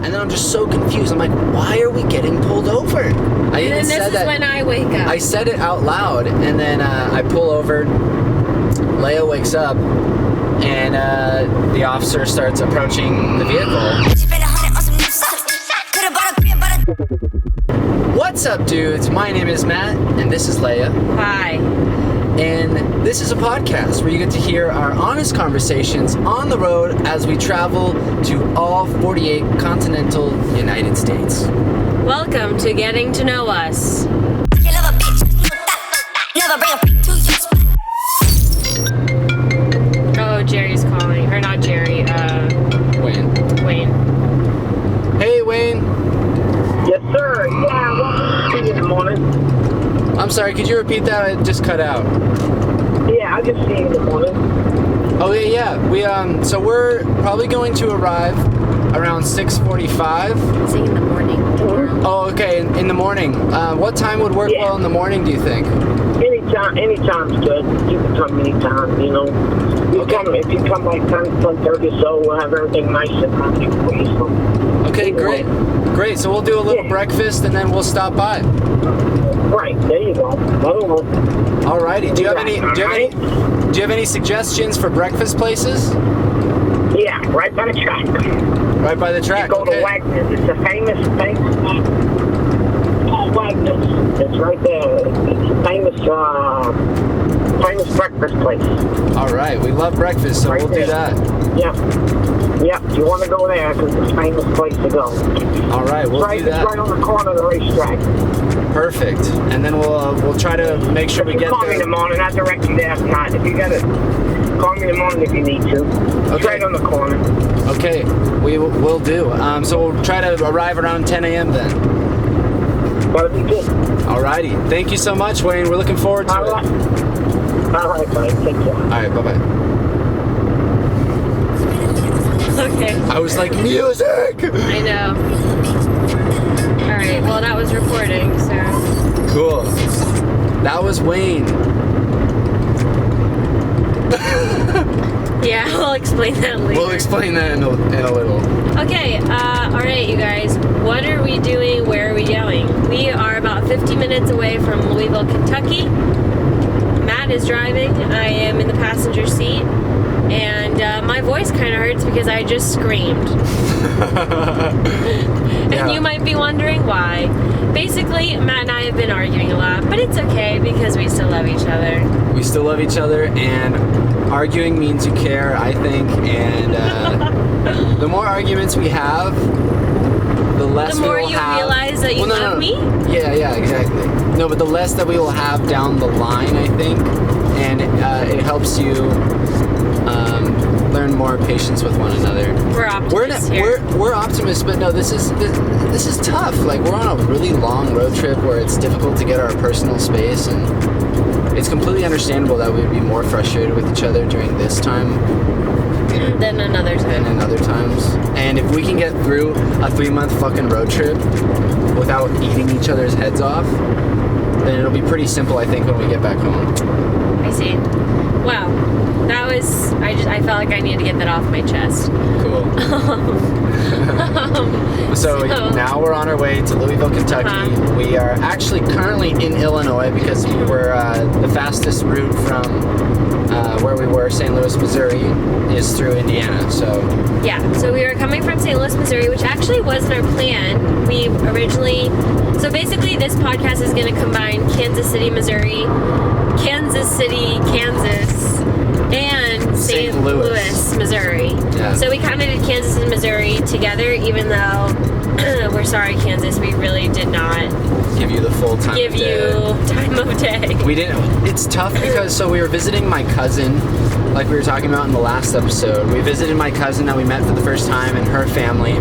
And then I'm just so confused. I'm like, why are we getting pulled over? And then this is when I wake up. I said it out loud, and then I pull over. Leia wakes up, and the officer starts approaching the vehicle. What's up, dudes? My name is Matt, and this is Leia. Hi. And this is a podcast where you get to hear our honest conversations on the road as we travel to all 48 continental United States. Welcome to Getting to Know Us. Oh, Jerry's calling. Or not Jerry, Wayne. Hey, Wayne. Yes, sir. Yeah, welcome to you in the morning. I'm sorry, could you repeat that? It just cut out. Yeah, I just see you in the morning. Oh, yeah. So we're probably going to arrive around 6:45. It's in the morning. Oh, okay, in the morning. What time would work well in the morning, do you think? Anytime's good. You can come anytime, you know. If you come like 10:30 or so, we'll have everything nice and ready for you. So. Okay, great. Great, so we'll do a little breakfast and then we'll stop by. Right, there you go. Alrighty, do you have any suggestions for breakfast places? Yeah, right by the track. Right by the track, you go to Wagner's. It's a famous Wagner's. It's right there. It's a famous breakfast place. Alright, we love breakfast, so we'll do that. Yep, you want to go there because it's a famous place to go. Alright, we'll do that. It's right on the corner of the racetrack. Perfect. And then we'll try to make sure we get there. Call me in the morning. I'll direct you there if not. If you got it, call me in the morning if you need to. Okay. It's right on the corner. Okay, will do. So we'll try to arrive around 10 a.m. then. That'll be good. Alrighty. Thank you so much, Wayne. We're looking forward to it. All right, buddy. Take care. Alright, bye-bye. Okay. I was like, music! I know. Alright, well that was recording, so. Cool. That was Wayne. Yeah, we'll explain that later. We'll explain that in a little. Okay, alright you guys. What are we doing? Where are we going? We are about 50 minutes away from Louisville, Kentucky. Matt is driving. I am in the passenger seat. And my voice kind of hurts because I just screamed. And you might be wondering why. Basically, Matt and I have been arguing a lot, but it's okay because we still love each other. We still love each other, and arguing means you care, I think. And the more arguments we have, the less we will have. The more you realize that you love me? Yeah, exactly. No, but the less that we will have down the line, I think. And it helps you learn more patience with one another. We're optimists here. We're optimists, but no, this is tough. Like, we're on a really long road trip where it's difficult to get our personal space, and it's completely understandable that we'd be more frustrated with each other during this time than another time. Than in other times. And if we can get through a 3-month fucking road trip without eating each other's heads off, then it'll be pretty simple, I think, when we get back home. I see. Wow. That was, I felt like I needed to get that off my chest. Cool. So now we're on our way to Louisville, Kentucky. We are actually currently in Illinois because we're the fastest route from where we were, St. Louis, Missouri, is through Indiana. So we were coming from St. Louis, Missouri, which actually wasn't our plan. We originally, so basically this podcast is going to combine Kansas City, Missouri, Kansas City, Kansas, and St. Louis, Missouri. Yeah. So we kind of did Kansas and Missouri together, even though we're sorry, Kansas, we really did not give you the full time give you time of day. We didn't. It's tough because we were visiting my cousin, like we were talking about in the last episode. We visited my cousin that we met for the first time and her family.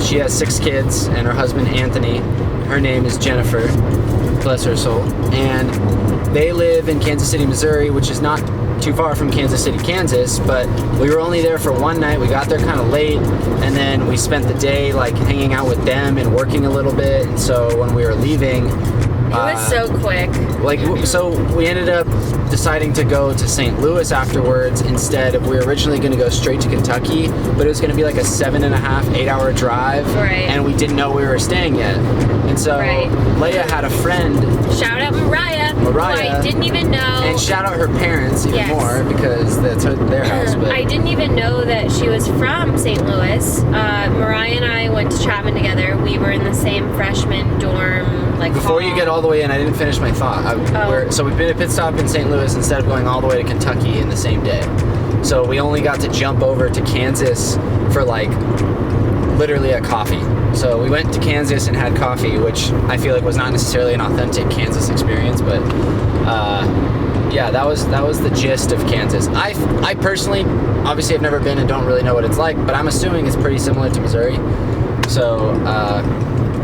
She has 6 kids and her husband Anthony. Her name is Jennifer, bless her soul. And they live in Kansas City, Missouri, which is not too far from Kansas City, Kansas, but we were only there for one night. We got there kind of late, and then we spent the day like hanging out with them and working a little bit. And so when we were leaving, It was so quick. So we ended up deciding to go to St. Louis afterwards instead of, we were originally going to go straight to Kentucky, but it was going to be like a 7.5, 8 hour drive. Right. And we didn't know we were staying yet. And so Leia had a friend. Shout out Mariah. Who I didn't even know. And shout out her parents even more, because that's their house. But I didn't even know that she was from St. Louis. Mariah and I went to Chapman together. We were in the same freshman dorm. Before you get all the way in, I didn't finish my thought. So we've been a pit stop in St. Louis instead of going all the way to Kentucky in the same day. So we only got to jump over to Kansas for literally a coffee. So we went to Kansas and had coffee, which I feel like was not necessarily an authentic Kansas experience, but yeah, that was the gist of Kansas. I personally, obviously, I've never been and don't really know what it's like, but I'm assuming it's pretty similar to Missouri. So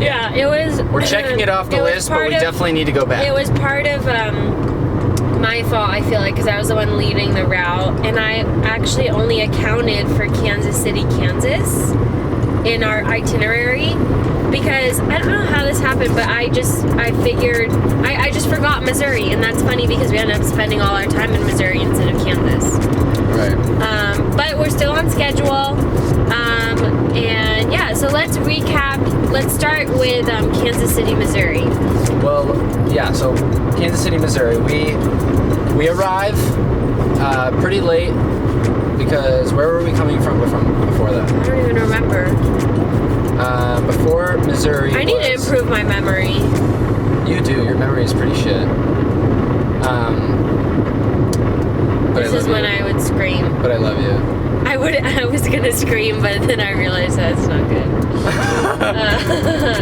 yeah, it was. We're checking it off the list, but we definitely need to go back. It was part of my fault, I feel like, because I was the one leading the route, and I actually only accounted for Kansas City, Kansas in our itinerary, because I don't know how this happened, but I just forgot Missouri, and that's funny because we ended up spending all our time in Missouri instead of Kansas. Right. But we're still on schedule. And yeah, so let's recap. Let's start with Kansas City, Missouri. Well, yeah, so Kansas City, Missouri. We arrive pretty late, because where were we coming from before that? I don't even remember. Before Missouri. I need to improve my memory. You do. Your memory is pretty shit. This is when I would scream. But I love you. I was gonna scream, but then I realized that's not good.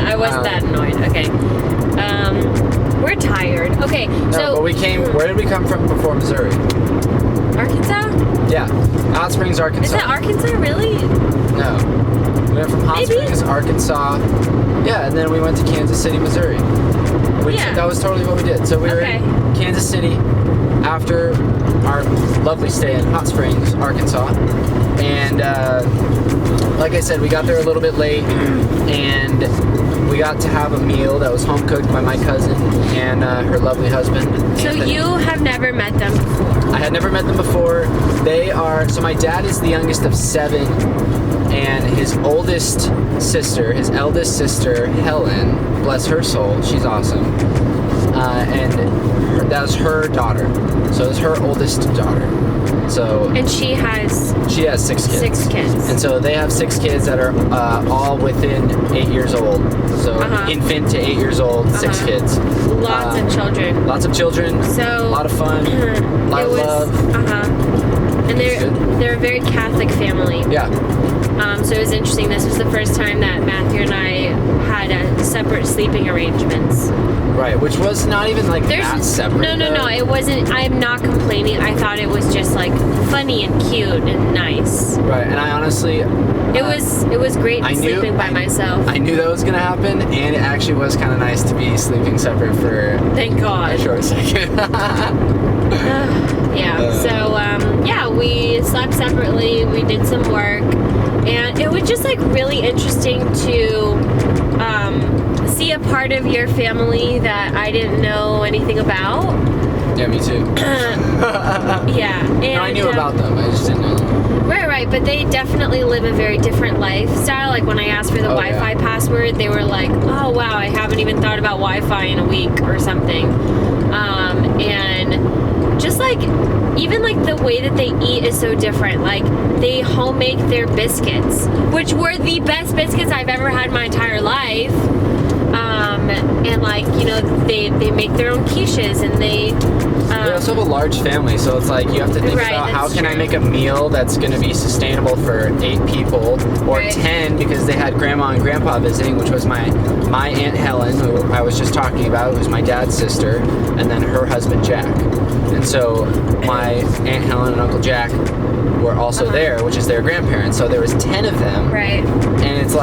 I wasn't that annoyed. Okay. We're tired. Okay, no, but we came. Where did we come from before Missouri? Arkansas? Yeah, Hot Springs, Arkansas. Is that Arkansas, really? No. We went from Hot Springs, Arkansas. Yeah, and then we went to Kansas City, Missouri. That was totally what we did. So we were in Kansas City after our lovely stay in Hot Springs, Arkansas. And like I said, we got there a little bit late, and we got to have a meal that was home cooked by my cousin and her lovely husband. So Anthony. You have never met them before? I had never met them before. So my dad is the youngest of 7, and his oldest sister, his eldest sister, Helen, bless her soul, she's awesome. And that was her daughter. So it was her oldest daughter. And she has 6 kids. 6 kids. And so they have 6 kids that are all within 8 years old. So infant to 8 years old, 6 kids. Lots of children. Lots of children. So a lot of fun. A lot of love. And they're a very Catholic family. Yeah. So it was interesting. This was the first time that Matthew and I had separate sleeping arrangements. Right, which was not even that separate. No, it wasn't. I'm not complaining. I thought it was just funny and cute and nice. Right, and I honestly... It was great sleeping by myself. I knew that was going to happen, and it actually was kind of nice to be sleeping separate for Thank God. A short second. Yeah, we slept separately. We did some work, and it was just really really interesting to see a part of your family that I didn't know anything about. Yeah, me too. Yeah. And, no, I knew about them. I just didn't know them. Right. But they definitely live a very different lifestyle. Like when I asked for the Wi-Fi password, they were like, "Oh wow, I haven't even thought about Wi-Fi in a week or something." And just even the way that they eat is so different. Like they homemade their biscuits, which were the best biscuits I've ever had in my entire life. And they make their own quiches, and they also have a large family, so it's you have to think about how can I make a meal that's going to be sustainable for 8 people or 10, because they had grandma and grandpa visiting, which was my Aunt Helen, who I was just talking about, who's my dad's sister, and then her husband Jack. And so my Aunt Helen and Uncle Jack were also there, which is their grandparents. So there was 10 of them. Right. And it's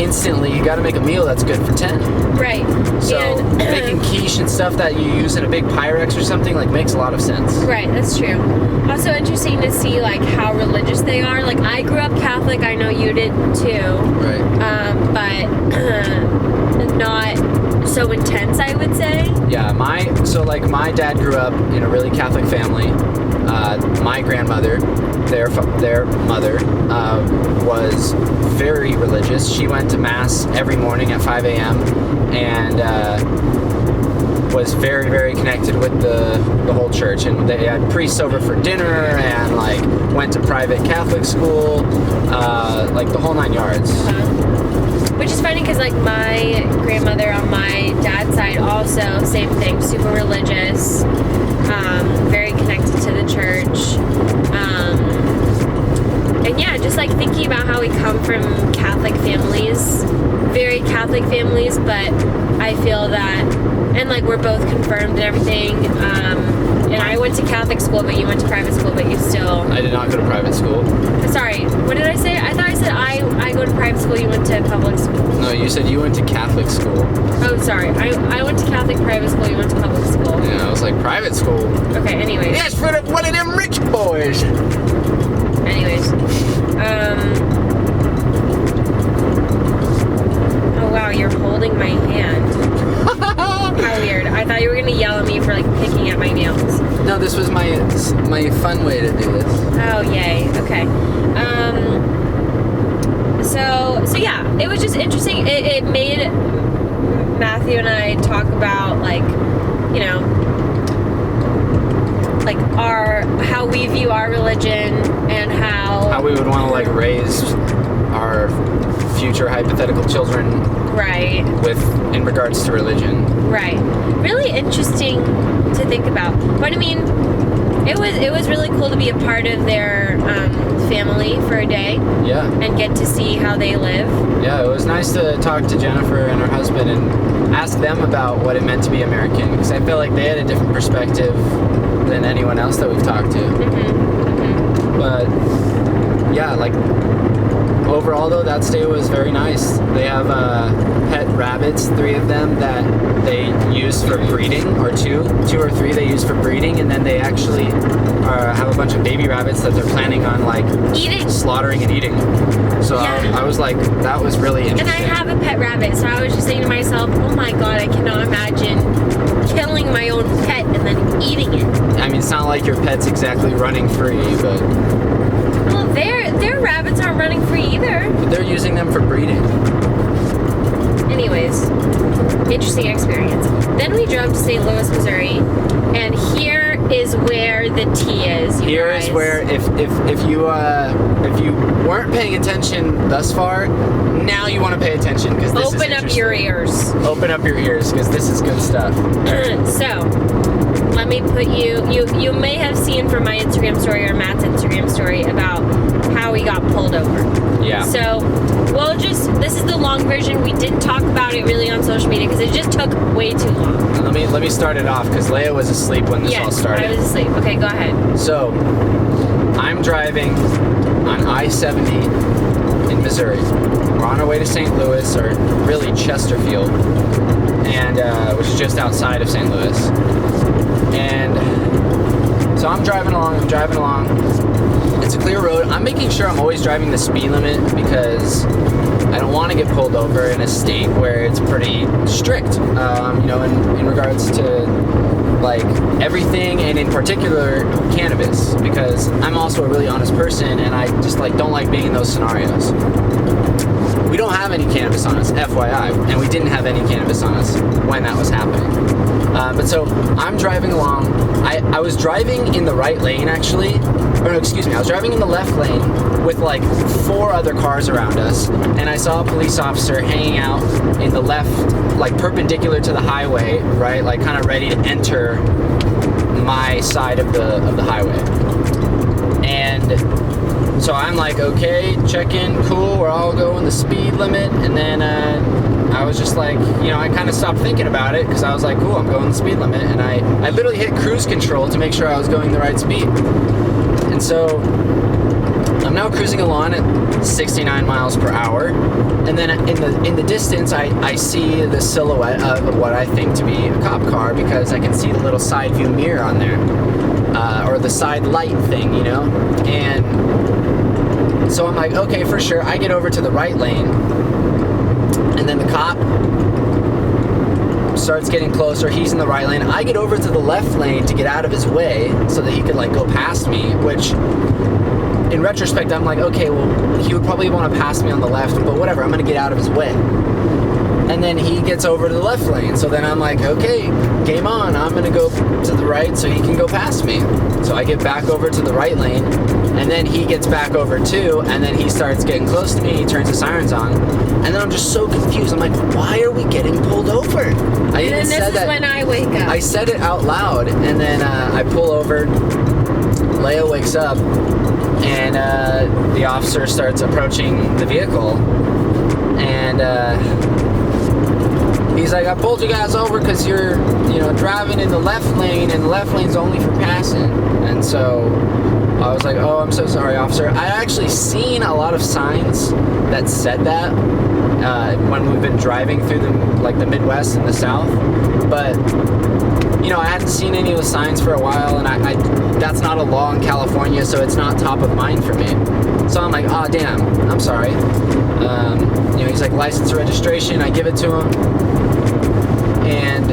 instantly you got to make a meal that's good for 10. Right. So making quiche and stuff that you use in a big Pyrex or something makes a lot of sense. Right, that's true. Also interesting to see how religious they are. I grew up Catholic. I know you did too. Right. But not so intense, I would say. Yeah, my dad grew up in a really Catholic family. My grandmother, their mother, was very religious. She went to mass every morning at 5 a.m. and was very, very connected with the whole church. And they had priests over for dinner and like went to private Catholic school, like the whole 9 yards. Which is funny because like my grandmother on my dad's side also, same thing, super religious, very connected to the church. And yeah, just like thinking about how we come from Catholic families, very Catholic families, but I feel that, and like we're both confirmed and everything, and I went to Catholic school, but you went to private school, but you still... I did not go to private school. Sorry, what did I say? I thought I said I go to private school, you went to public school. No, you said you went to Catholic school. Oh, sorry. I went to Catholic private school, you went to public school. Yeah, I was like, private school? Okay, anyways. That's for one of them rich boys! Anyways. Oh, wow, you're holding my hand. How weird. I thought you were going to yell at me for, like, picking at my nails. No, this was my fun way to do this. Oh, yay. Okay. So yeah, it was just interesting. It made Matthew and I talk about, like, you know, like how we view our religion and how we would want to like raise our future hypothetical children, right, in regards to religion. Right. Really interesting to think about. But I mean, it was really cool to be a part of their family for a day. Yeah. And get to see how they live. Yeah, it was nice to talk to Jennifer and her husband and ask them about what it meant to be American, because I feel like they had a different perspective than anyone else that we've talked to. But yeah, like overall though, that stay was very nice. They have pet rabbits, 3 of them that they use for breeding, or two or three they use for breeding, and then they actually have a bunch of baby rabbits that they're planning on like slaughtering and eating. So yeah. I was like, that was really interesting. And I have a pet rabbit, so I was just saying to myself, oh my god, I cannot imagine killing my own pet and then eating it. I mean, it's not like your pet's exactly running free, but... Well, their rabbits aren't running free either. But they're using them for breeding. Anyways, interesting experience. Then we drove to St. Louis, Missouri, and here is where the tea is. Here is where, if you weren't paying attention thus far, now you want to pay attention, because this is Open up your ears. Open up your ears, because this is good stuff. So, let me put you may have seen from my Instagram story or Matt's Instagram story about how we got pulled over. Yeah. So, this is the long version. We didn't talk about it really on social media because it just took way too long. Let me start it off, because Leia was asleep when this all started. I was asleep. Okay, go ahead. So, I'm driving on I-70 in Missouri. We're on our way to St. Louis, or really Chesterfield, and which is just outside of St. Louis. And so I'm driving along. It's a clear road. I'm making sure I'm always driving the speed limit, because I don't want to get pulled over in a state where it's pretty strict, in regards to like everything, and in particular cannabis, because I'm also a really honest person, and I just like don't like being in those scenarios. We don't have any cannabis on us, FYI, and we didn't have any cannabis on us when that was happening. But so I'm driving along. I was driving in the right lane, actually. Or no, excuse me. I was driving in the left lane with like 4 other cars around us, and I saw a police officer hanging out in the left, like perpendicular to the highway, right? Like kind of ready to enter my side of the highway. And so I'm like, okay, check in, cool, we're all going the speed limit. And then I was just like, I kind of stopped thinking about it, because I was like, cool, I'm going the speed limit. And I literally hit cruise control to make sure I was going the right speed. And so I'm now cruising along at 69 miles per hour. And then in the distance, I see the silhouette of what I think to be a cop car, because I can see the little side view mirror on there. Or the side light thing, And so I'm like, okay, for sure. I get over to the right lane, and then the cop starts getting closer. He's in the right lane. I get over to the left lane to get out of his way so that he could like go past me, which in retrospect, I'm like, okay, well, he would probably want to pass me on the left, but whatever, I'm going to get out of his way. And then he gets over to the left lane. So then I'm like, okay, game on. I'm going to go to the right so he can go past me. So I get back over to the right lane, and then he gets back over too, and then he starts getting close to me. He turns the sirens on, and then I'm just so confused. I'm like, why are we getting pulled over? I even said that. When I wake up. I said it out loud, and then I pull over. Leia wakes up, and the officer starts approaching the vehicle, and he's like, I pulled you guys over because you're, driving in the left lane, and the left lane's only for passing. And so I was like, oh, I'm so sorry, officer. I actually seen a lot of signs that said that when we've been driving through the Midwest and the South, but I hadn't seen any of the signs for a while, and I that's not a law in California, so it's not top of mind for me. So I'm like, oh, damn, I'm sorry. He's like, license, registration. I give it to him, and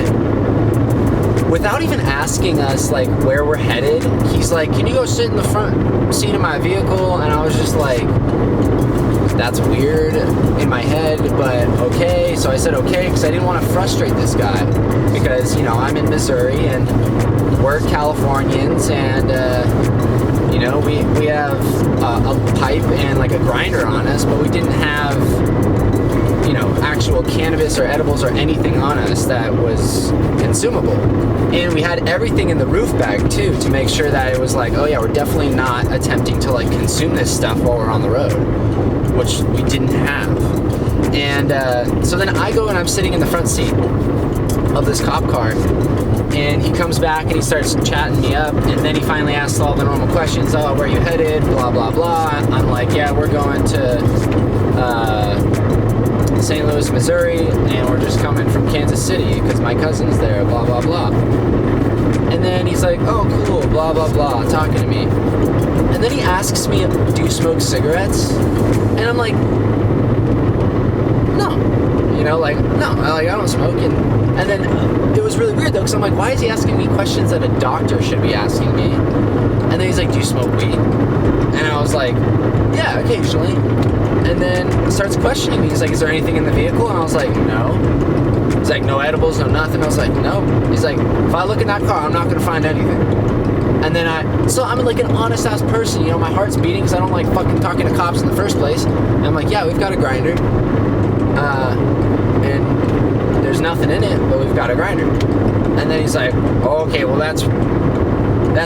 without even asking us like where we're headed, he's like, can you go sit in the front seat of my vehicle? And I was just like, that's weird in my head, but okay. So I said okay, because I didn't want to frustrate this guy, because I'm in Missouri and we're Californians, and we have a pipe and like a grinder on us, but we didn't have actual cannabis or edibles or anything on us that was consumable. And we had everything in the roof bag too, to make sure that it was like, oh yeah, we're definitely not attempting to like consume this stuff while we're on the road, which we didn't have. And so then I go and I'm sitting in the front seat of this cop car, and he comes back and he starts chatting me up, and then he finally asks all the normal questions. Oh, where are you headed? Blah, blah, blah. I'm like, yeah, we're going to St. Louis, Missouri, and we're just coming from Kansas City because my cousin's there, blah, blah, blah. And then he's like, oh, cool, blah, blah, blah, talking to me. And then he asks me, do you smoke cigarettes? And I'm like, no. No, I don't smoke. And then it was really weird, though, because I'm like, why is he asking me questions that a doctor should be asking me? And then he's like, do you smoke weed? And I was like, yeah, occasionally. And then starts questioning me. He's like, is there anything in the vehicle? And I was like, no. He's like, no edibles, no nothing. I was like, no. He's like, if I look in that car, I'm not going to find anything. And then I'm like an honest ass person, my heart's beating because I don't like fucking talking to cops in the first place. And I'm like, yeah, we've got a grinder. And there's nothing in it, but we've got a grinder. And then he's like, oh, okay, well that's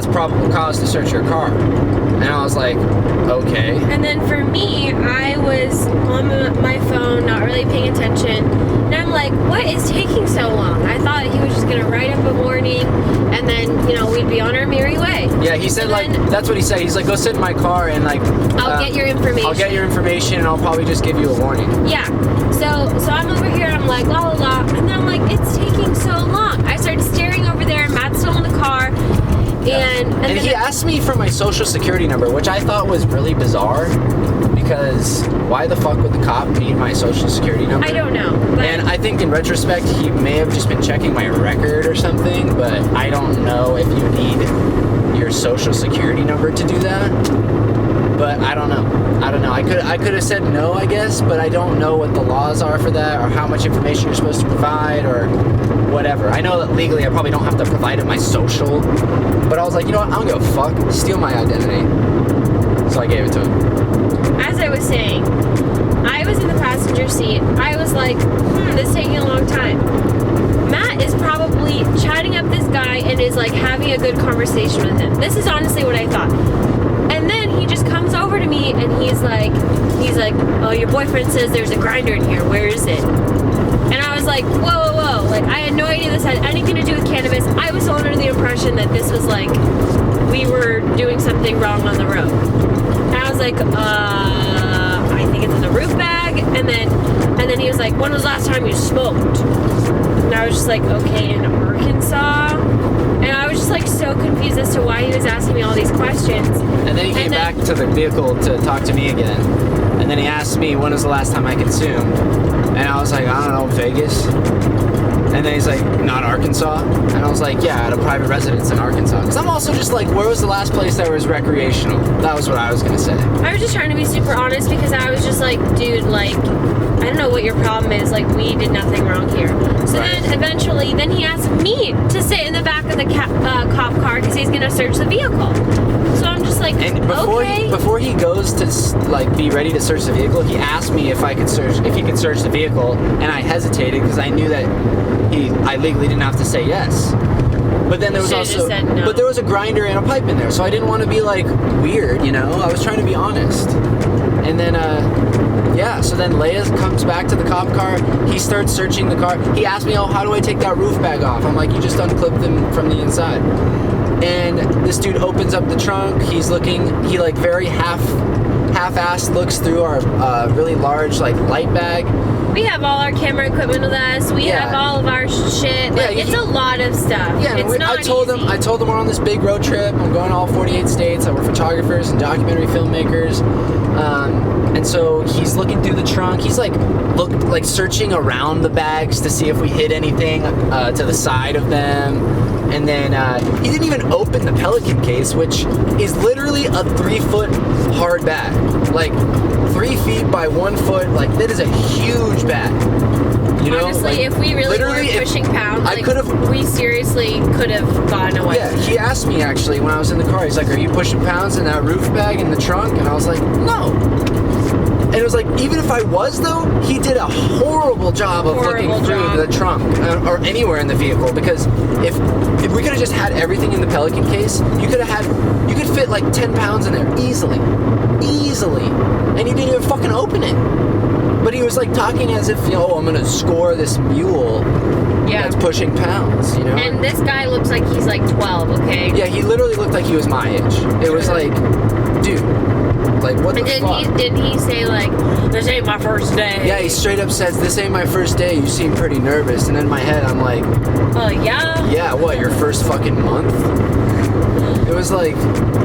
probable cause to search your car. And I was like, okay. And then for me, I was on my phone, not really paying attention. And I'm like, what is taking so long? I thought he was just going to write up a warning, and then, we'd be on our merry way. Yeah, he said, that's what he said. He's like, go sit in my car and, I'll get your information. I'll get your information, and I'll probably just give you a warning. Yeah. So I'm over here, and I'm like, la, la, la. And then I'm like, it's taking so long. I started staring over there, and Matt's still in the car. And he asked me for my social security number, which I thought was really bizarre, because why the fuck would the cop need my social security number? I don't know. And I think in retrospect, he may have just been checking my record or something, but I don't know if you need your social security number to do that. But I don't know. I could have said no, I guess, but I don't know what the laws are for that, or how much information you're supposed to provide, or whatever. I know that legally I probably don't have to provide him my social, but I was like, you know what, I don't give a fuck. Steal my identity. So I gave it to him. As I was saying, I was in the passenger seat. I was like, this is taking a long time. Matt is probably chatting up this guy and is like having a good conversation with him. This is honestly what I thought. And then he just comes over to me and he's like, oh, your boyfriend says there's a grinder in here. Where is it? And I was like, whoa. Like, I had no idea this had anything to do with cannabis. I was under the impression that this was like, we were doing something wrong on the road. And I was like, I think it's in the roof bag. And then he was like, when was the last time you smoked? And I was just like, okay, in Arkansas. And I was just like so confused as to why he was asking me all these questions. And then he came back to the vehicle to talk to me again. And then he asked me, when was the last time I consumed? And I was like, I don't know, Vegas. And then he's like, not Arkansas? And I was like, yeah, at a private residence in Arkansas. Because I'm also just like, where was the last place that was recreational? That was what I was going to say. I was just trying to be super honest because I was just like, dude, like, I don't know what your problem is. Like, we did nothing wrong here. So Right. then eventually, then he asked me to sit in the back of the cop car because he's going to search the vehicle. So I'm just like, And okay. before he goes to like be ready to search the vehicle, he asked me if he could search the vehicle, and I hesitated because I knew that I legally didn't have to say yes. But then there was Should've also, just said no. but there was a grinder and a pipe in there, so I didn't want to be like weird, you know. I was trying to be honest. And then, so then Leia comes back to the cop car. He starts searching the car. He asked me, oh, how do I take that roof bag off? I'm like, you just unclip them from the inside. And this dude opens up the trunk. He's looking, he like very half-assed looks through our really large like light bag. We have all our camera equipment with us. We Yeah. have all of our shit. Like, Yeah, it's a lot of stuff. Yeah, it's not I told easy. them we're on this big road trip. I'm going to all 48 states. That we're photographers and documentary filmmakers. And so he's looking through the trunk. He's like searching around the bags to see if we hid anything to the side of them. And then he didn't even open the Pelican case, which is literally a 3-foot hard bag. Like 3 feet by 1 foot. Like that is a huge bag. You know, Honestly, like, if we really literally, were pushing pounds, I like, could've- we seriously could have gotten away. Yeah, he asked me actually when I was in the car. He's like, "Are you pushing pounds in that roof bag in the trunk?" And I was like, "No." And it was like, even if I was though, he did a horrible job of looking through the trunk or anywhere in the vehicle. Because if we could have just had everything in the Pelican case, you could fit like 10 pounds in there easily, and he didn't even fucking open it. But he was like talking as if, I'm gonna score this mule that's pushing pounds, you know? And this guy looks like he's like 12, okay? Yeah, he literally looked like he was my age. It was like, dude, like what the fuck? Did he say like, this ain't my first day? Yeah, he straight up says, this ain't my first day, you seem pretty nervous. And in my head, I'm like, Oh, yeah? yeah, what, your first fucking month? It was like...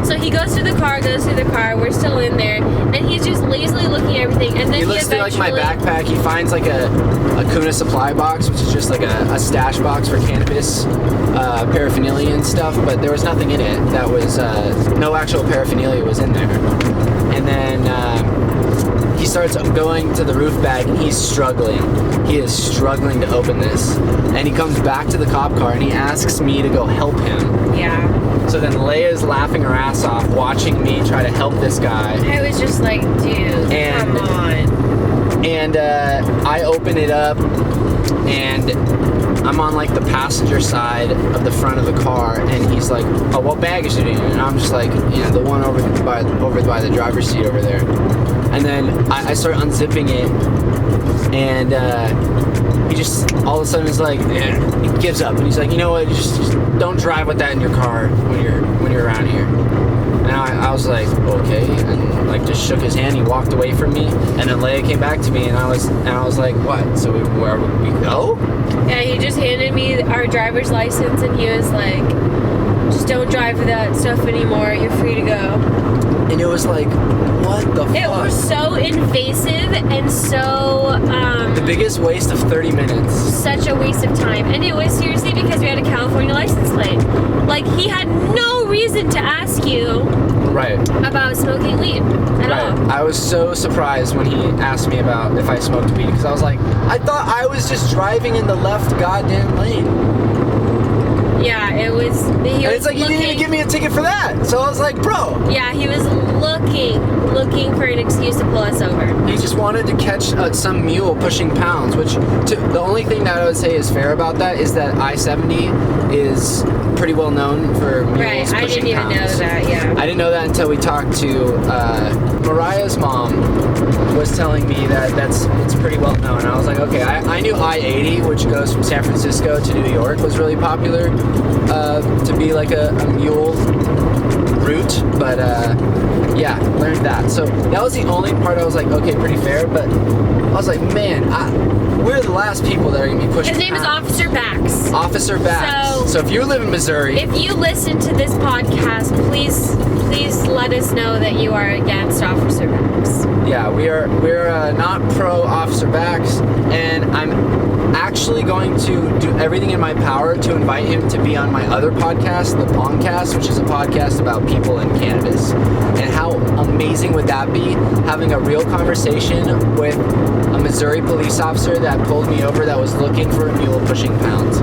So he goes through the car, we're still in there, and he's just lazily looking at everything, and then He looks through like my backpack, he finds like a Kuna supply box, which is just like a stash box for cannabis paraphernalia and stuff, but there was nothing in it that was, no actual paraphernalia was in there. And then he starts going to the roof bag and he's struggling. He is struggling to open this. And he comes back to the cop car and he asks me to go help him. Yeah. So then Leia's laughing her ass off watching me try to help this guy. I was just like, dude, come on. And I open it up and I'm on like the passenger side of the front of the car, and he's like, "Oh, what bag is it in?" And I'm just like, the one over by the driver's seat over there. And then I start unzipping it, and he just all of a sudden is like, he gives up, and he's like, you know what? Just don't drive with that in your car when you're around here. And I was like, okay, and like just shook his hand. He walked away from me, and then Leia came back to me, and I was like, what? So where would we go? Yeah, he just handed me our driver's license, and he was like, just don't drive with that stuff anymore. You're free to go. And it was like, what the fuck? It was so invasive and so the biggest waste of 30 minutes. Such a waste of time. And it was seriously because we had a California license plate. Like, he had no reason to ask you about smoking weed at all. I was so surprised when he asked me about if I smoked weed, because I was like, I thought I was just driving in the left goddamn lane. Yeah, it was. And it's like, you didn't even give me a ticket for that. So I was like, bro. Yeah, he was looking for an excuse to pull us over. He just wanted to catch some mule pushing pounds, which the only thing that I would say is fair about that is that I-70 is pretty well known for mules pushing pounds. Right, I didn't even know that, yeah. I didn't know that until we talked to Mariah's mom was telling me that it's pretty well known. I was like, okay, I knew I-80, which goes from San Francisco to New York, was really popular to be like a mule route, but Yeah, learned that. So that was the only part I was like, okay, pretty fair. But I was like, man, we're the last people that are gonna be pushing. His name is Officer Bax. Officer Bax. So if you live in Missouri, if you listen to this podcast, please let us know that you are against Officer Bax. Yeah, we're not pro Officer Bax, and I'm actually going to do everything in my power to invite him to be on my other podcast, the Pongcast, which is a podcast about people in cannabis. And how amazing would that be, having a real conversation with a Missouri police officer that pulled me over that was looking for a mule pushing pounds.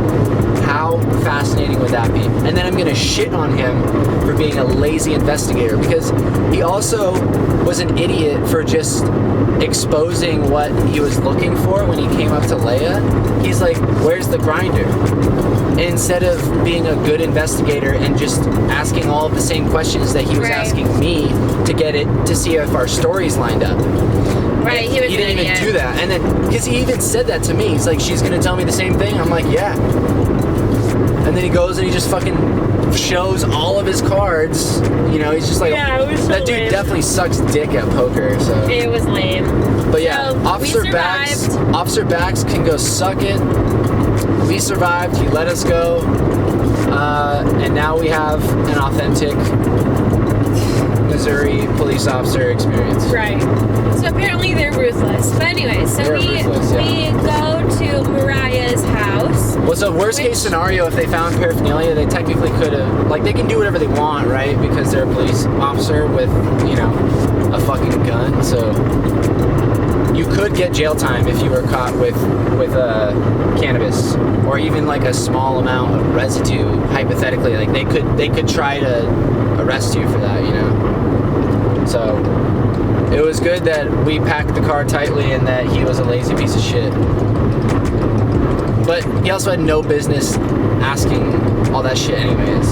How fascinating would that be? And then I'm going to shit on him for being a lazy investigator, because he also was an idiot for just exposing what he was looking for when he came up to Leia. He's like, where's the grinder? Instead of being a good investigator and just asking all of the same questions that he was asking me to get it, to see if our stories lined up. Right, he didn't even do that. And then, because he even said that to me, he's like, she's going to tell me the same thing? I'm like, yeah. And then he goes and he just fucking shows all of his cards. You know, he's just like, it was so that dude lame. definitely sucks dick at poker. So It was lame. But yeah, So, Officer Bax can go suck it. We survived. He let us go. And now we have an authentic Missouri police officer experience. Right. So apparently they're ruthless. But anyway, so They're we ruthless, we go to Mariah's house. Well, so worst case scenario, if they found paraphernalia, they technically could have, like, they can do whatever they want, right? Because they're a police officer with, you know, a fucking gun. So you could get jail time if you were caught with cannabis, or even like a small amount of residue. Hypothetically, like they could try to arrest you for that, you know. So it was good that we packed the car tightly and that he was a lazy piece of shit. But he also had no business asking all that shit anyways.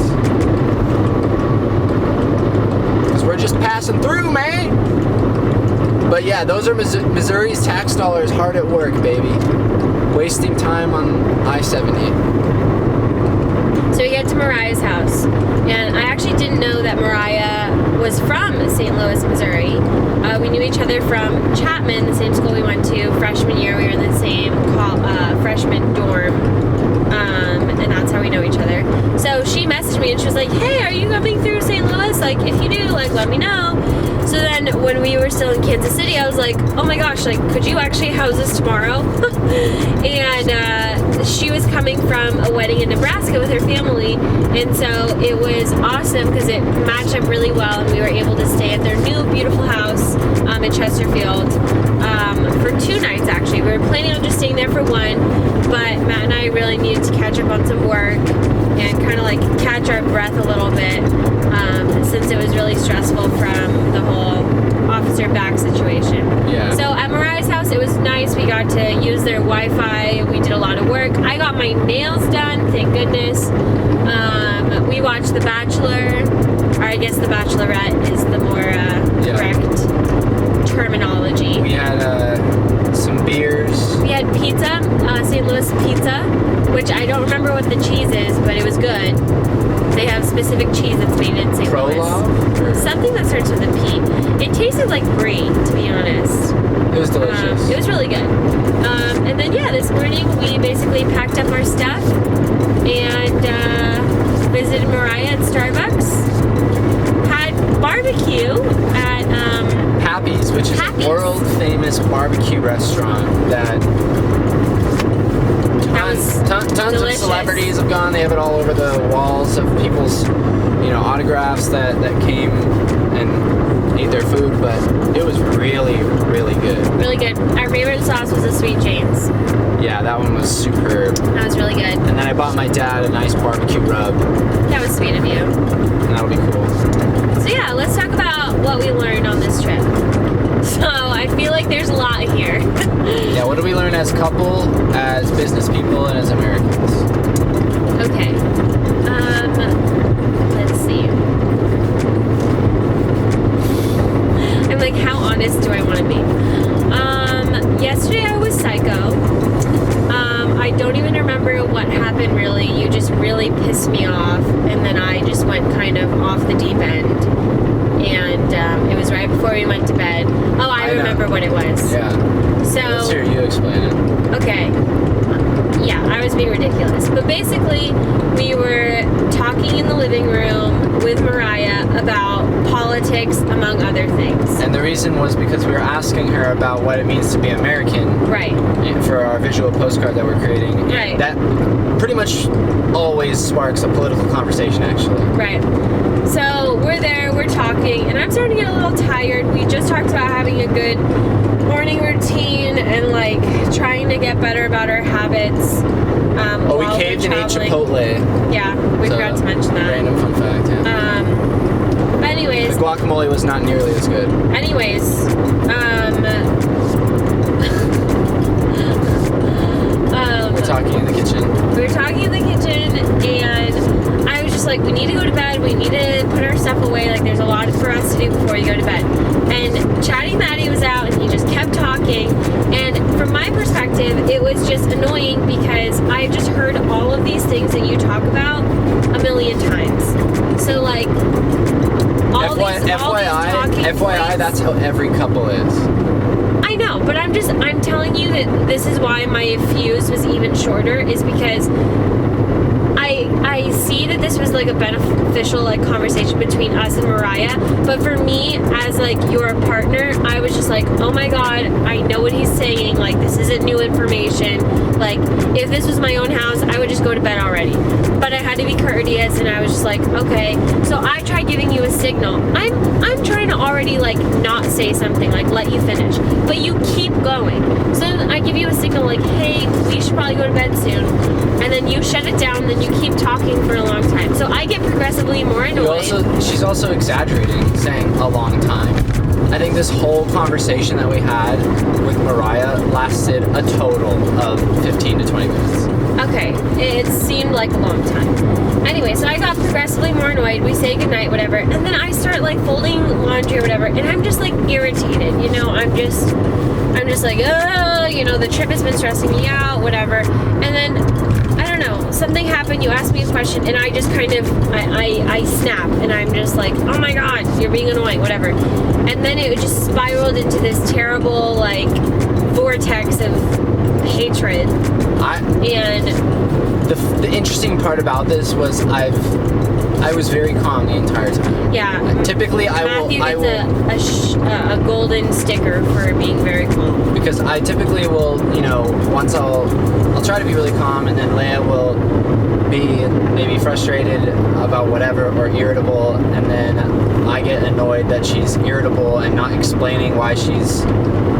Because we're just passing through, man. But yeah, those are Missouri's tax dollars hard at work, baby. Wasting time on I-70. So we get to Mariah's house. And I actually didn't know that Mariah was from St. Louis, Missouri. We knew each other from Chapman, the same school we went to. Freshman year, we were in the same freshman dorm. And that's how we know each other. So she messaged me and she was like, hey, are you coming through St. Louis? Like, if you do, like, let me know. So then when we were still in Kansas City, I was like, oh my gosh, like, could you actually house us tomorrow? And she was coming from a wedding in Nebraska with her family. And so it was awesome because it matched up really well. And we were able to stay at their new beautiful house in Chesterfield for 2 nights, actually. We were planning on just staying there for 1. But Matt and I really needed to catch up on some work and kind of like catch our breath a little bit since it was really stressful from the whole Officer Bax situation. Yeah. So at Mariah's house, it was nice. We got to use their Wi-Fi. We did a lot of work. I got my nails done, thank goodness. We watched The Bachelor, or I guess The Bachelorette is the more correct terminology. We had some beers. We had pizza, St. Louis pizza, which I don't remember what the cheese is, but it was good. They have specific cheese that's made in St. Louis. Something that starts with a P. It tasted like brie, to be honest. It was delicious. It was really good. And then, yeah, this morning we basically packed up our stuff and visited Mariah at Starbucks. Had barbecue at Happy's, which is Happy's. a world-famous barbecue restaurant that tons of delicious. celebrities have gone. They have it all over the walls of people's, you know, autographs that came and ate their food. But it was really, really good. Really good. Our favorite sauce was the Sweet James. Yeah, that one was superb. That was really good. And then I bought my dad a nice barbecue rub. That was sweet of you. And that'll be cool. So yeah, let's talk about what we learned on this trip. So I feel like there's a lot here. Yeah, what did we learn as couple, as business people, and as Americans? Okay. Let's see. I'm like, how honest do I want to be? Yesterday I was psycho. I don't even remember what happened really. You just really pissed me off, and then I just went kind of off the deep end. and it was right before we went to bed. Oh, I remember what it was. Yeah. So Let's hear you explain it. okay. Yeah, I was being ridiculous. But basically, we were talking in the living room with Mariah about politics, among other things. And the reason was because we were asking her about what it means to be American. Right. For our visual postcard that we're creating. And Right. that pretty much always sparks a political conversation, actually. Right. So we're there, we're talking, and I'm starting to get a little tired. We just talked about having a good morning routine and like trying to get better about our habits. Oh, we while we're caved and ate traveling. Chipotle. Yeah, we So, forgot to mention that. Random fun fact, yeah. But anyways, The guacamole was not nearly as good. We're talking in the kitchen. we were talking in the kitchen, and I was just like, we need to go to bed. We need to put our stuff away. Like, there's a lot for us to do before you go to bed. And Chatty Matty was out, and he just kept talking. And from my perspective, it was just annoying because I've just heard all of these things that you talk about a million times. So, like, all these talking FYI, points- that's how every couple is. I know, but I'm telling you that this is why my fuse was even shorter, is because I see that this was like a beneficial like conversation between us and Mariah, but for me as like your partner, I was just like, oh my god, I know what he's saying, like this isn't new information. Like if this was my own house, I would just go to bed already. But I had to be courteous, and I was just like, okay. So I tried giving you a signal. I'm trying to already like not say something, like let you finish, but you keep going. So then I give you a signal like, hey, we should probably go to bed soon, and then you shut it down, and then you keep talking for a long time. So I get progressively more annoyed. She's also exaggerating, saying a long time. I think this whole conversation that we had with Mariah lasted a total of 15 to 20 minutes. Okay, it seemed like a long time. Anyway, so I got progressively more annoyed. We say goodnight, whatever, and then I start like folding laundry or whatever, and I'm just like irritated, you know. I'm just like, oh, you know, the trip has been stressing me out, whatever. And then I don't know, something happened. You asked me a question, and I just kind of I snap, and I'm just like, oh my god, you're being annoying, whatever. And then it just spiraled into this terrible like vortex of hatred. The interesting part about this was I was very calm the entire time. Yeah. Typically, Matthew gets a golden sticker for being very calm. Because I typically will, you know, once I'll try to be really calm, and then Leia will be maybe frustrated about whatever or irritable, and then I get annoyed that she's irritable and not explaining why she's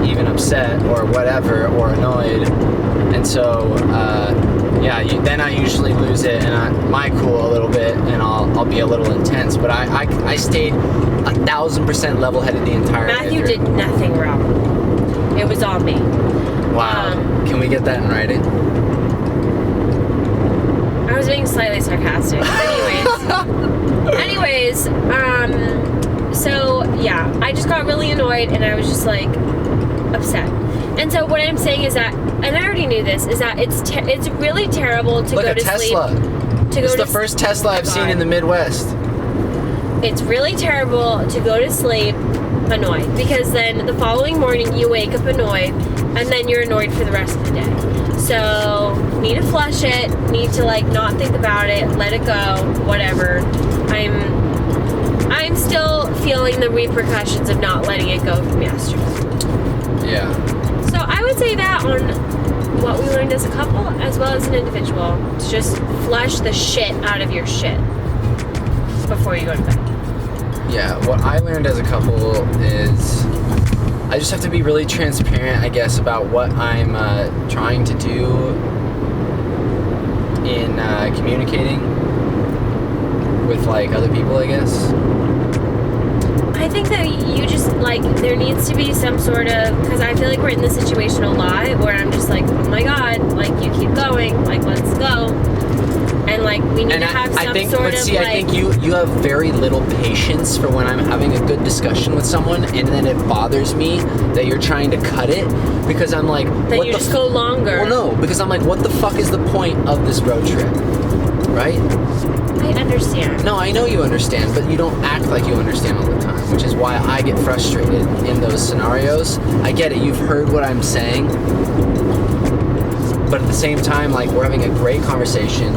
even upset or whatever or annoyed. And so, then I usually lose it and my cool a little bit, and I'll be a little intense. But I stayed 1,000% level-headed the entire way. Matthew did nothing wrong. It was all me. Wow. Can we get that in writing? I was being slightly sarcastic. Anyways, so yeah, I just got really annoyed, and I was just like upset. And so what I'm saying is that, and I already knew this, is that it's really terrible to go to Tesla. sleep. It's the first Tesla I've seen in the Midwest. It's really terrible to go to sleep annoyed, because then the following morning you wake up annoyed, and then you're annoyed for the rest of the day. So need to flush it, need to like not think about it, let it go, whatever. I'm still feeling the repercussions of not letting it go from yesterday. Yeah. So I would say that on what we learned as a couple as well as an individual, to just flush the shit out of your shit before you go to bed. Yeah, what I learned as a couple is I just have to be really transparent, I guess, about what I'm trying to do in communicating with like other people, I guess. I think that you just, like, there needs to be some sort of, because I feel like we're in this situation a lot where I'm just like, oh my god, like, you keep going, like, let's go. And, like, we need to have some sort of, I think you have very little patience for when I'm having a good discussion with someone, and then it bothers me that you're trying to cut it, because I'm like... Then you just go longer. Well, no, because I'm like, what the fuck is the point of this road trip? Right? I understand. No, I know you understand, but you don't act like you understand all the time, which is why I get frustrated in those scenarios. I get it, you've heard what I'm saying, but at the same time, like, we're having a great conversation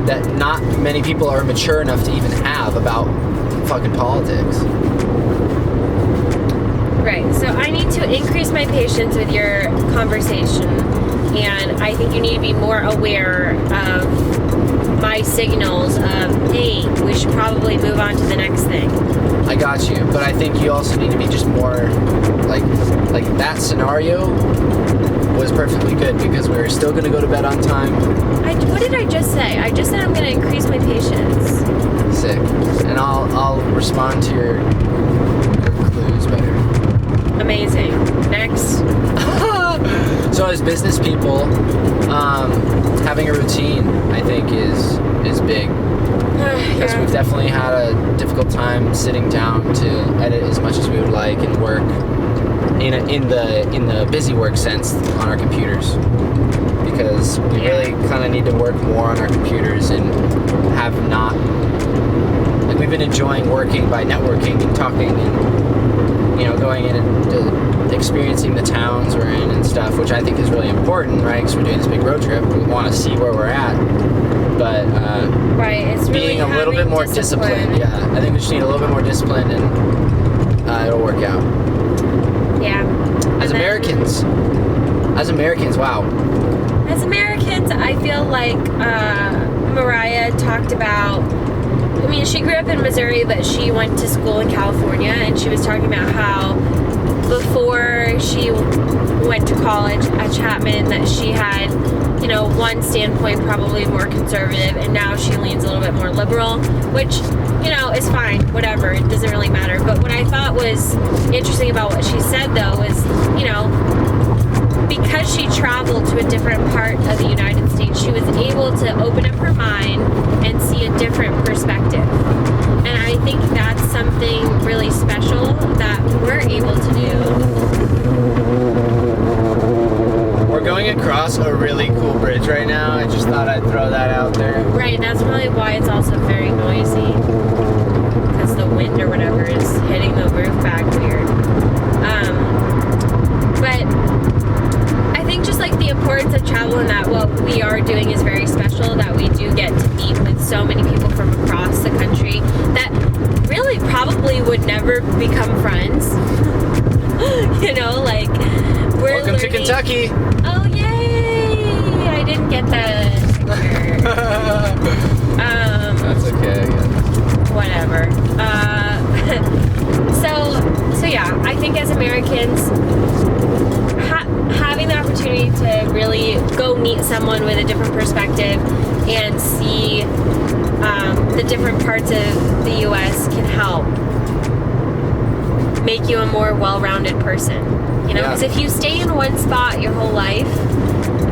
that not many people are mature enough to even have about fucking politics. Right, so I need to increase my patience with your conversation, and I think you need to be more aware of my signals of, hey, we should probably move on to the next thing. I got you, but I think you also need to be just more, like that scenario was perfectly good because we were still going to go to bed on time. What did I just say? I just said I'm going to increase my patience. Sick. And I'll respond to your clues better. Amazing. Next. So as business people, having a routine, I think, is big. Because we've definitely had a difficult time sitting down to edit as much as we would like and work in the busy work sense on our computers. Because we really kind of need to work more on our computers and have not, like, we've been enjoying working by networking and talking and, you know, going in and experiencing the towns we're in and stuff, which I think is really important, right? Because we're doing this big road trip. We want to see where we're at. But right, it's really being a little bit more disciplined. Yeah, I think we just need a little bit more discipline and it'll work out. Yeah. As Americans, wow. As Americans, I feel like Mariah talked about, I mean, she grew up in Missouri, but she went to school in California, and she was talking about how before she went to college at Chapman that she had, you know, one standpoint probably more conservative, and now she leans a little bit more liberal, which, you know, is fine, whatever, it doesn't really matter. But what I thought was interesting about what she said, though, was, you know, because she traveled to a different part of the United States, she was able to open up her mind and see a different perspective. And I think that's something really special that we're able to do. We're going across a really cool bridge right now. I just thought I'd throw that out there. Right, and that's probably why it's also very noisy. Because the wind or whatever is hitting the roof back weird. But I think just like the importance of travel and that what we are doing is very special, that we do get to meet with so many people from across the country that really probably would never become friends. You know, like, we're Welcome to Kentucky. Oh, yay! I didn't get that. That's okay, Whatever. So yeah, I think as Americans, having the opportunity to really go meet someone with a different perspective and see the different parts of the U.S. can help make you a more well-rounded person. You know, because if you stay in one spot your whole life,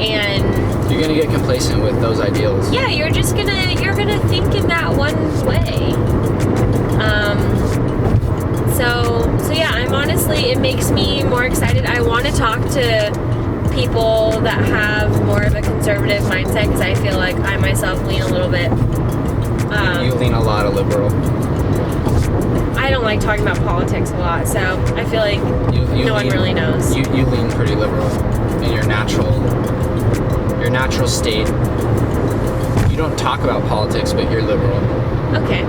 and you're gonna get complacent with those ideals. Yeah, you're gonna think in that one way. So yeah, I'm honestly, it makes me more excited. I want to talk to people that have more of a conservative mindset, because I feel like I myself lean a little bit. You lean a lot of liberal. I don't like talking about politics a lot, so I feel like no one really knows. You lean pretty liberal in your natural state. You don't talk about politics, but you're liberal. Okay.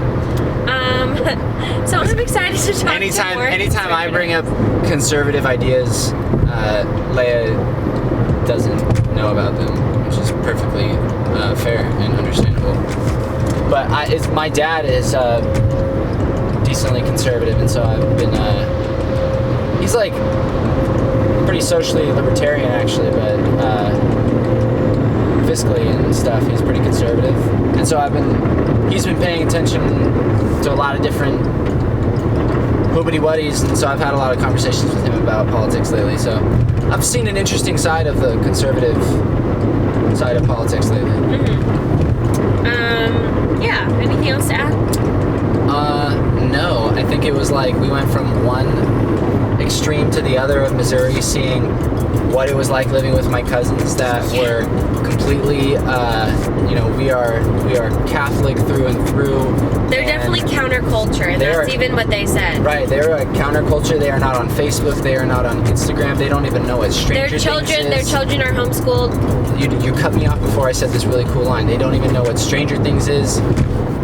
So I'm excited to talk anytime to more Anytime I bring up conservative ideas, Leia doesn't know about them, which is perfectly fair and understandable. But my dad is decently conservative, and so I've been. He's like pretty socially libertarian, actually, but fiscally and stuff, he's pretty conservative. And so he's been paying attention to a lot of different hoobity-wuddies, and so I've had a lot of conversations with him about politics lately. So I've seen an interesting side of the conservative side of politics lately. Yeah. Anything else to add? No. I think it was like we went from one extreme to the other of Missouri, seeing what it was like living with my cousins that were completely, we are Catholic through and through. They're definitely counterculture, and that's even what they said. Right, they're a counterculture. They are not on Facebook. They are not on Instagram. They don't even know what Stranger Things is. Their children are homeschooled. You cut me off before I said this really cool line. They don't even know what Stranger Things is.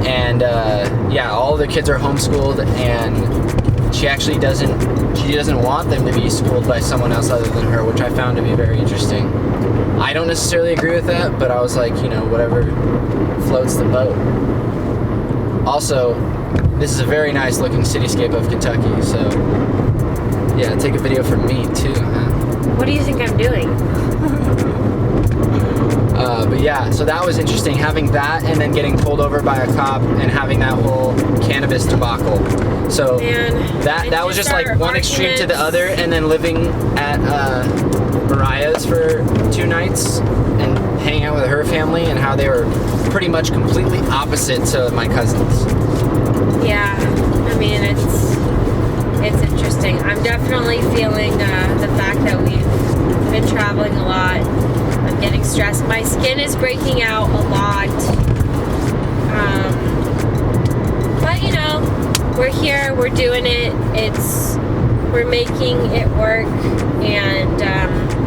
And all the kids are homeschooled, and she actually doesn't want them to be schooled by someone else other than her, which I found to be very interesting. I don't necessarily agree with that, but I was like, whatever floats the boat. Also, this is a very nice looking cityscape of Kentucky, so yeah, take a video for me too, huh? What do you think I'm doing? But yeah, so that was interesting, having that and then getting pulled over by a cop and having that whole cannabis debacle. So that was just like one extreme to the other, and then living at Mariah's for 2 nights and hanging out with her family and how they were pretty much completely opposite to my cousins. Yeah, I mean, it's interesting. I'm definitely feeling the fact that we've been traveling a lot. I'm getting stressed. My skin is breaking out a lot. But we're here, we're doing it. We're making it work, and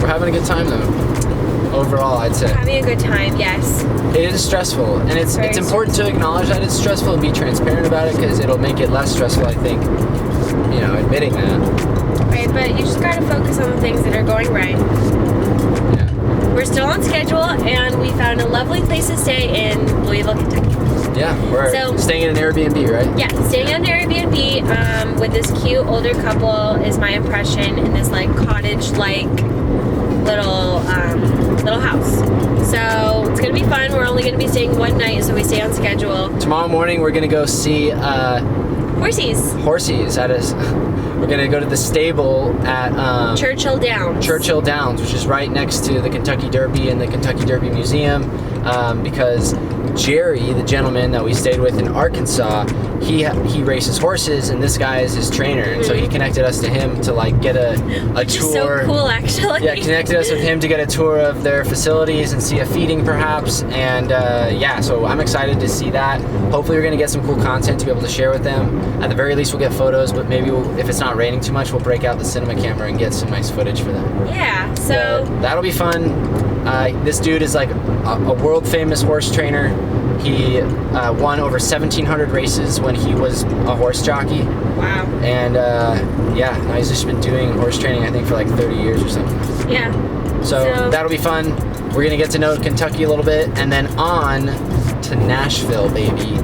we're having a good time though. Overall, I'd say. Having a good time, yes. It is stressful, and it's important to acknowledge that it's stressful and be transparent about it, because it'll make it less stressful, I think, admitting that. Right, but you just gotta focus on the things that are going right. Yeah. We're still on schedule, and we found a lovely place to stay in Louisville, Kentucky. Yeah, we're staying in an Airbnb, right? Yeah, staying in an Airbnb with this cute older couple is my impression, in this like cottage-like little house. So it's gonna be fun. We're only gonna be staying one night, so we stay on schedule. Tomorrow morning we're gonna go see Horsies. We're gonna go to the stable at Churchill Downs, which is right next to the Kentucky Derby and the Kentucky Derby Museum, because Jerry, the gentleman that we stayed with in Arkansas, he races horses, and this guy is his trainer, and so he connected us to him to like get a Which tour. Is so cool, actually. Yeah, connected us with him to get a tour of their facilities and see a feeding perhaps, and so I'm excited to see that. Hopefully we're gonna get some cool content to be able to share with them. At the very least we'll get photos, but maybe if it's not raining too much, we'll break out the cinema camera and get some nice footage for them. Yeah, so that'll be fun. This dude is like a world famous horse trainer. He won over 1,700 races when he was a horse jockey. Wow. And now he's just been doing horse training, I think, for like 30 years or something. Yeah. So that'll be fun. We're gonna get to know Kentucky a little bit, and then on to Nashville, baby.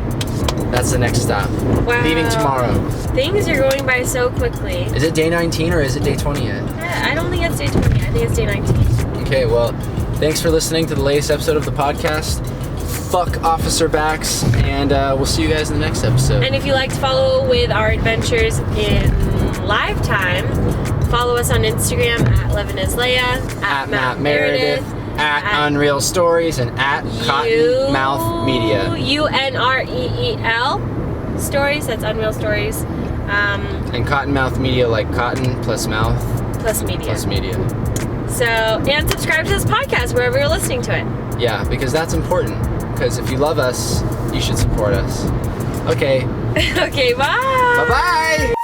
That's the next stop. Wow. Leaving tomorrow. Things are going by so quickly. Is it day 19 or is it day 20 yet? I don't think it's day 20. I think it's day 19. Okay, well, thanks for listening to the latest episode of the podcast. Fuck Officer Backs, and we'll see you guys in the next episode. And if you like to follow with our adventures in live time, follow us on Instagram at Levinisleia, at Matt Meredith, at Unreal Stories, and at Cottonmouth Media. UNREEL Stories, that's Unreal Stories. And Cottonmouth Media, like cotton plus mouth. Plus media. Plus media. So, and subscribe to this podcast wherever you're listening to it. Yeah, because that's important. Because if you love us, you should support us. Okay. Okay, bye. Bye-bye.